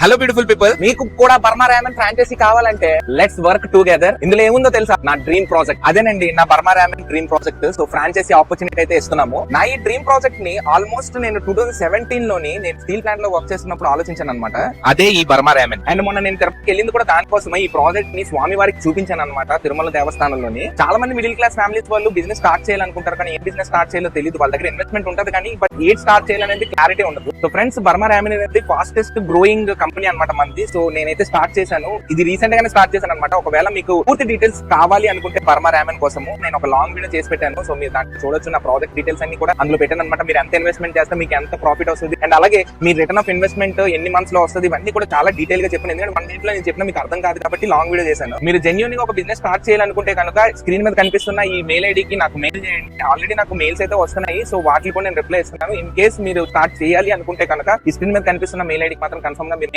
Hello beautiful people, మీకు కూడా Burma Raman franchisee కావాలంటే లెట్స్ వర్క్ టుగెదర్. ఇందులో ఏముందో తెలుసా? నా డ్రీమ్ ప్రాజెక్ట్ అదేనండి, నా Burma Raman dream project. So franchisee opportunity అయితే ఇస్తున్నాము. నా ఈ డ్రీమ్ ప్రాజెక్ట్ ని ఆల్మోస్ట్ నేను 2017 లోని నేను స్టీల్ ప్లాంట్ లో వర్క్ చేస్తున్నప్పుడు ఆలోచించాను అనమాట. అదే ఈ బర్మా రామన్. అండ్ మొన్న నేను తిరుపతికి వెళ్ళింది కూడా దానికోసమే. ఈ ప్రాజెక్ట్ ని స్వామి వారికి చూపించాను అనమాట, తిరుమల దేవస్థానంలోని. చాలా మంది మిడిల్ క్లాస్ ఫ్యామిలీస్ వాళ్ళు బిజినెస్ స్టార్ట్ చేయాలనుకుంటారు, కానీ ఏ బిజినెస్ స్టార్ట్ చేయాలో తెలియదు. వాళ్ళ దగ్గర ఇన్వెస్ట్మెంట్ ఉంటుంది కానీ బట్ ఏది స్టార్ట్ చేయాలనేది క్లారిటీ ఉండదు. సో ఫ్రెండ్స్, బర్మా రామన్ అనేది ఫాస్టెస్ట్ గ్రోయింగ్ కంపెనీ అనమాట మనది. సో నేనైతే స్టార్ట్ చేశాను, ఇది రీసెంట్ గానే స్టార్ట్ చేశాను అనమాట. ఒకవేళ మీకు పూర్తి డీటెయిల్స్ కావాలి అనుకుంటే బర్మా రామన్ కోసము నేను ఒక లాంగ్ వీడియో చేసి పెట్టాను. సో మీరు దాంట్లో చూడొచ్చు. నా ప్రాజెక్ట్ డీటెయిల్స్ అన్ని కూడా అందులో పెట్టాను అనమాట. మీరు ఎంత ఇన్వెస్ట్మెంట్ చేస్తే మీకు ఎంత ప్రాఫిట్ వస్తుంది, అండ్ అలాగే మీ రిటర్న్ ఆఫ్ ఇన్వెస్ట్మెంట్ ఎన్ని మంత్స్ లో వస్తుంది, ఇవన్నీ కూడా చాలా డీటెయిల్ గా చెప్పాను. ఎందుకంటే మన ఇంట్లో నేను చెప్పిన మీకు అర్థం కాదు కాబట్టి లాంగ్ వీడియో చేశాను. మీరు జెన్యూన్ గా ఒక బిజినెస్ స్టార్ట్ చేయాలనుకుంటే కనుక స్క్రీన్ మీద కనిపిస్తున్న ఈ మెయిల్ ఐడికి నాకు మెయిల్ చేయండి. ఆల్రెడీ నాకు మెయిల్స్ అయితే వస్తున్నాయి, సో వాటికి కూడా నేను రిప్లై ఇస్తున్నాను. ఇన్ కేస్ మీరు స్టార్ట్ చేయాలి అనుకుంటే కనుక ఈ స్క్రీన్ మీద కనిపిస్తున్న మెయిల్ ఐడికి మాత్రం కన్ఫర్మ్ గా మీరు